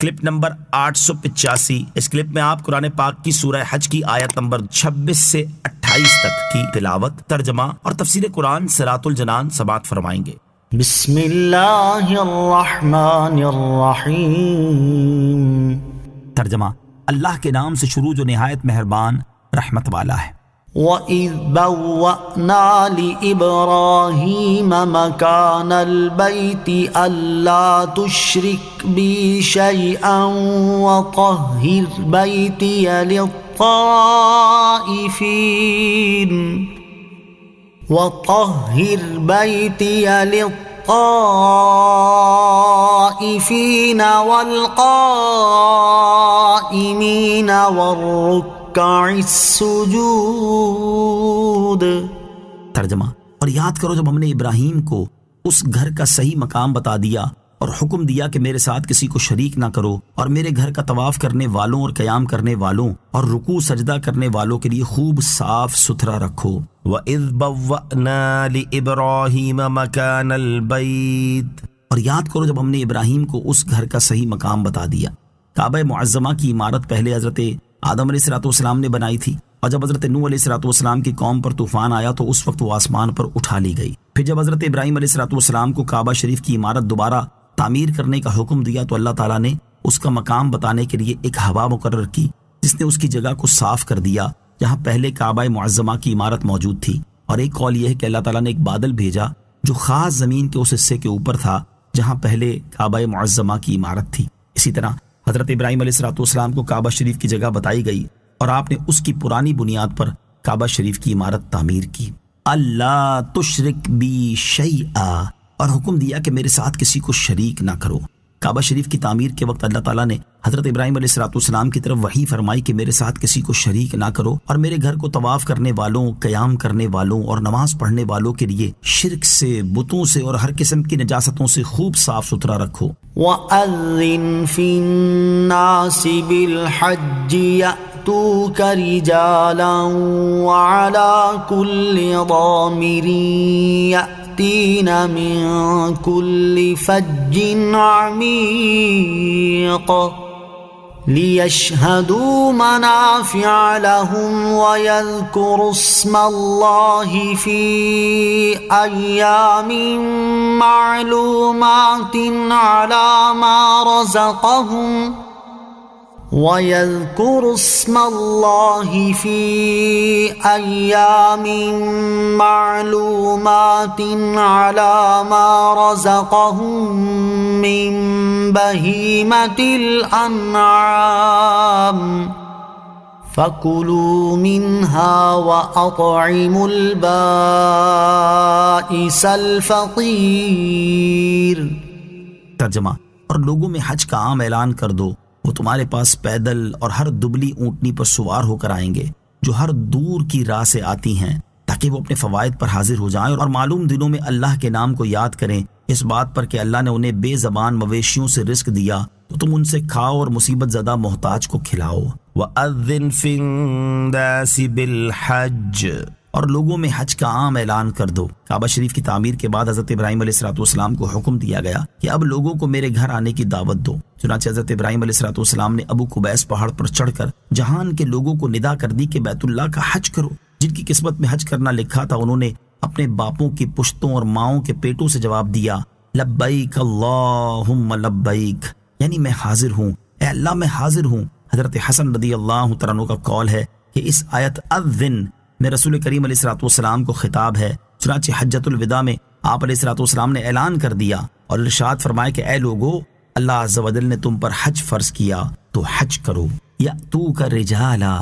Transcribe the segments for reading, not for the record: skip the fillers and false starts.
Clip number 885۔ اس clip میں آپ قرآن پاک کی سورہ حج کی آیت نمبر 26 سے 28 تک کی تلاوت، ترجمہ اور تفسیر قرآن صراط الجنان سماعت فرمائیں گے۔ بسم اللہ الرحمن الرحیم۔ ترجمہ: اللہ کے نام سے شروع جو نہایت مہربان رحمت والا ہے۔ وَإِذْ بَوَّأْنَا لِإِبْرَاهِيمَ مَكَانَ الْبَيْتِ أَلَّا تُشْرِكْ بِي شَيْئًا وَطَهِّرْ بَيْتِيَ لِلطَّائِفِينَ وَالْقَائِمِينَ وَالرُّكَّعِ السجود۔ ترجمہ: اور یاد کرو جب ہم نے ابراہیم کو اس گھر کا صحیح مقام بتا دیا اور حکم دیا کہ میرے ساتھ کسی کو شریک نہ کرو، اور میرے گھر کا طواف کرنے والوں اور قیام کرنے والوں اور رکوع سجدہ کرنے والوں کے لیے خوب صاف ستھرا رکھو۔ وَإِذْ بَوَّأْنَا لِإِبْرَاهِيمَ مَكَانَ الْبَيْتِ، اور یاد کرو جب ہم نے ابراہیم کو اس گھر کا صحیح مقام بتا دیا۔ کعبہ معظمہ کی عمارت پہلے حضرت آدم علیہ السلام نے بنائی تھی، اور جب حضرت نوح علیہ السلام کی قوم پر طوفان آیا تو اس وقت وہ آسمان پر اٹھا لی گئی۔ پھر جب حضرت ابراہیم علیہ السلام کو کعبہ شریف کی عمارت دوبارہ تعمیر کرنے کا حکم دیا تو اللہ تعالیٰ نے اس کا مقام بتانے کے لیے ایک ہوا مقرر کی، جس نے اس کی جگہ کو صاف کر دیا جہاں پہلے کعبہ معظمہ کی عمارت موجود تھی۔ اور ایک قول یہ ہے کہ اللہ تعالیٰ نے ایک بادل بھیجا جو خاص زمین کے اس حصے کے اوپر تھا جہاں پہلے کعبہ معظمہ کی عمارت تھی۔ اسی طرح حضرت ابراہیم علیہ السلام کو کعبہ شریف کی جگہ بتائی گئی اور آپ نے اس کی پرانی بنیاد پر کعبہ شریف کی عمارت تعمیر کی۔ اللہ تشرک بی شیئا، اور حکم دیا کہ میرے ساتھ کسی کو شریک نہ کرو۔ کعبہ شریف کی تعمیر کے وقت اللہ تعالیٰ نے حضرت ابراہیم علیہ السلام کی طرف وحی فرمائی کہ میرے ساتھ کسی کو شریک نہ کرو، اور میرے گھر کو طواف کرنے والوں، قیام کرنے والوں اور نماز پڑھنے والوں کے لیے شرک سے، بتوں سے اور ہر قسم کی نجاستوں سے خوب صاف ستھرا رکھو۔ وَأَذِّن فِي النَّاسِ بِالْحَجِّ يَأْتُوكَ رِجَالًا وَعَلَى كُلِّ ضَامِرٍ يَأْتِينَ مِن كُلِّ فَجٍّ عَمِيقٍ لِيَشْهَدُوا مَنَافِعَ لَهُمْ وَيَذْكُرُوا اسْمَ اللَّهِ فِي أَيَّامٍ مَّعْلُومَاتٍ عَلَى مَا رَزَقَهُمْ وَيَذْكُرُوا اسْمَ اللَّهِ فِي أَيَّامٍ مَّعْلُومَاتٍ عَلَى مَا رَزَقَهُم مِّن بَهِيمَةِ الْأَنْعَامِ فَكُلُوا مِنْهَا وَأَطْعِمُوا الْبَائِسَ الْفَقِيرَ۔ ترجمہ: اور لوگوں میں حج کا عام اعلان کر دو، وہ تمہارے پاس پیدل اور ہر دبلی اونٹنی پر سوار ہو کر آئیں گے جو ہر دور کی راہ سے آتی ہیں، تاکہ وہ اپنے فوائد پر حاضر ہو جائیں اور معلوم دنوں میں اللہ کے نام کو یاد کریں، اس بات پر کہ اللہ نے انہیں بے زبان مویشیوں سے رزق دیا تو تم ان سے کھاؤ اور مصیبت زدہ محتاج کو کھلاؤ۔ وَأَذِّن فِي النَّاسِ بِالْحَجِّ، اور لوگوں میں حج کا عام اعلان کر دو۔ کعبہ شریف کی تعمیر کے بعد حضرت ابراہیم علیہ السلام کو حکم دیا گیا کہ اب لوگوں کو میرے گھر آنے کی دعوت دو۔ چنانچہ حضرت ابراہیم علیہ السلام نے ابو قبیس پہاڑ پر چڑھ کر جہان کے لوگوں کو ندا کر دی کہ بیت اللہ کا حج کرو۔ جن کی قسمت میں حج کرنا لکھا تھا انہوں نے اپنے باپوں کی پشتوں اور ماؤں کے پیٹوں سے جواب دیا، لبیک اللہم لبیک، یعنی میں حاضر ہوں، اے اللہ میں حاضر ہوں۔ حضرت حسن رضی اللہ تعالیٰ عنہ کا قول ہے کہ اس آیت اذن میں رسول کریم علیہ السلام کو خطاب ہے۔ چنانچہ حجۃ الوداع میں آپ علیہ السلام نے اعلان کر دیا اور ارشاد فرمایا کہ اے لوگو، اللہ عز و جل نے تم پر حج فرض کیا تو حج کرو۔ یأتوک رجالا،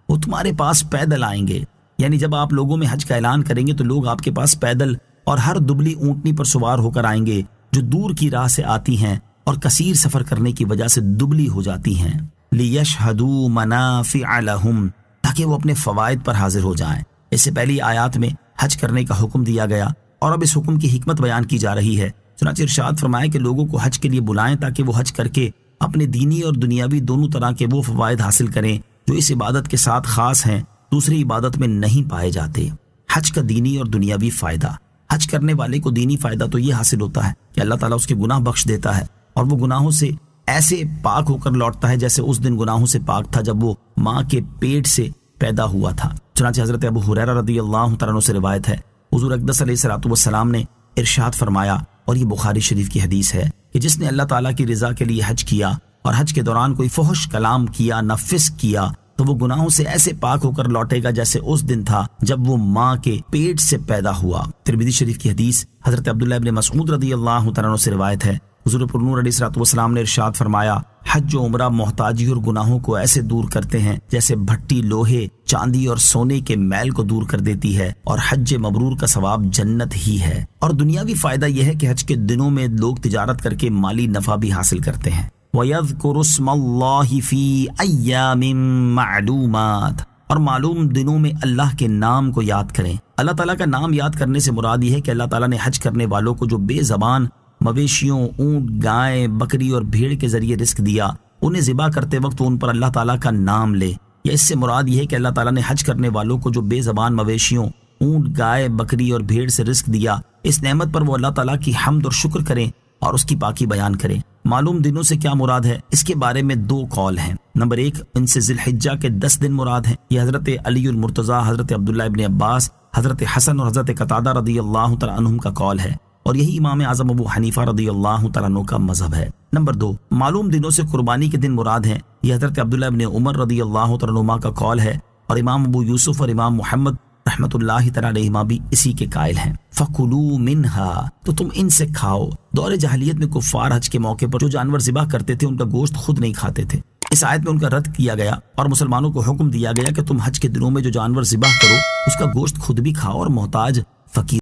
وہ تمہارے پاس پیدل آئیں گے، یعنی جب آپ لوگوں میں حج کا اعلان کریں گے تو لوگ آپ کے پاس پیدل اور ہر دبلی اونٹنی پر سوار ہو کر آئیں گے جو دور کی راہ سے آتی ہیں اور کثیر سفر کرنے کی وجہ سے دبلی ہو جاتی ہیں۔ لیشہدوا منافع لہم، تاکہ وہ اپنے فوائد پر حاضر ہو جائیں۔ اس سے پہلی آیات میں حج کرنے کا حکم دیا گیا اور اب اس حکم کی حکمت بیان کی جا رہی ہے۔ چنانچہ ارشاد فرمائے کہ لوگوں کو حج کے لیے بلائیں تاکہ وہ حج کر کے اپنے دینی اور دنیاوی دونوں طرح کے وہ فوائد حاصل کریں جو اس عبادت کے ساتھ خاص ہیں، دوسری عبادت میں نہیں پائے جاتے۔ حج کا دینی اور دنیاوی فائدہ، حج کرنے والے کو دینی فائدہ تو یہ حاصل ہوتا ہے کہ اللہ تعالیٰ اس کے گناہ بخش دیتا ہے اور وہ گناہوں سے ایسے پاک ہو کر لوٹتا ہے جیسے اس دن گناہوں سے پاک تھا جب وہ ماں کے پیٹ سے پیدا ہوا تھا۔ چنانچہ حضرت ابو ہریرہ رضی اللہ تعالیٰ عنہ سے روایت ہے، حضور اقدس علیہ الصلوۃ والسلام نے ارشاد فرمایا، اور یہ بخاری شریف کی حدیث ہے، کہ جس نے اللہ تعالیٰ کی رضا کے لیے حج کیا اور حج کے دوران کوئی فحش کلام کیا نہ فسق کیا تو وہ گناہوں سے ایسے پاک ہو کر لوٹے گا جیسے اس دن تھا جب وہ ماں کے پیٹ سے پیدا ہوا۔ ترمذی شریف کی حدیث حضرت عبداللہ ابن مسعود رضی اللہ تعالیٰ عنہ سے روایت ہے، حضور پر نور علیہ الصلوۃ والسلام نے ارشاد فرمایا، حج و عمرہ محتاجی اور گناہوں کو ایسے دور کرتے ہیں جیسے بھٹی لوہے، چاندی اور سونے کے میل کو دور کر دیتی ہے، اور حج مبرور کا ثواب جنت ہی ہے۔ اور دنیاوی فائدہ یہ ہے کہ حج کے دنوں میں لوگ تجارت کر کے مالی نفع بھی حاصل کرتے ہیں۔ وَيَذْكُرُ اسْمَ اللَّهِ فِي أَيَّامٍ مَّعْلُومَاتٍ، اور معلوم دنوں میں اللہ کے نام کو یاد کریں۔ اللہ تعالیٰ کا نام یاد کرنے سے مراد یہ ہے کہ اللہ تعالیٰ نے حج کرنے والوں کو جو بے زبان مویشیوں، اونٹ، گائے، بکری اور بھیڑ کے ذریعے رزق دیا، انہیں ذبح کرتے وقت ان پر اللہ تعالیٰ کا نام لے۔ یا اس سے مراد یہ ہے کہ اللہ تعالیٰ نے حج کرنے والوں کو جو بے زبان مویشیوں، اونٹ، گائے، بکری اور بھیڑ سے رزق دیا، اس نعمت پر وہ اللہ تعالیٰ کی حمد اور شکر کریں اور اس کی پاکی بیان کریں۔ معلوم دنوں سے کیا مراد ہے، اس کے بارے میں دو قول ہیں۔ نمبر 1، ان سے ذی الحجہ کے 10 دن مراد ہیں۔ یہ حضرت علی المرتضیٰ، حضرت عبداللہ ابن عباس، حضرت حسن اور حضرت قتادہ رضی اللہ تعالیٰ عنہم کا قول ہے، اور یہی امام اعظم ابو حنیفہ رضی اللہ تعالیٰ عنہ کا مذہب ہے۔ نمبر 2، معلوم دنوں سے قربانی کے دن مراد ہیں۔ یہ حضرت عبداللہ ابن عمر رضی اللہ تعالیٰ عنہما کا قول ہے، اور امام ابو یوسف اور امام محمد رحمۃ اللہ تعالیٰ علیہما بھی اسی کے قائل ہیں۔ فَكُلُوا مِنْهَا، تو تم ان سے کھاؤ۔ دور جاہلیت میں کفار حج کے موقع پر جو جانور ذبح کرتے تھے ان کا گوشت خود نہیں کھاتے تھے۔ اس آیت میں ان کا رد کیا گیا اور مسلمانوں کو حکم دیا گیا کہ تم حج کے دنوں میں جو جانور ذبح کرو اس کا گوشت خود بھی کھاؤ اور محتاج، فقیر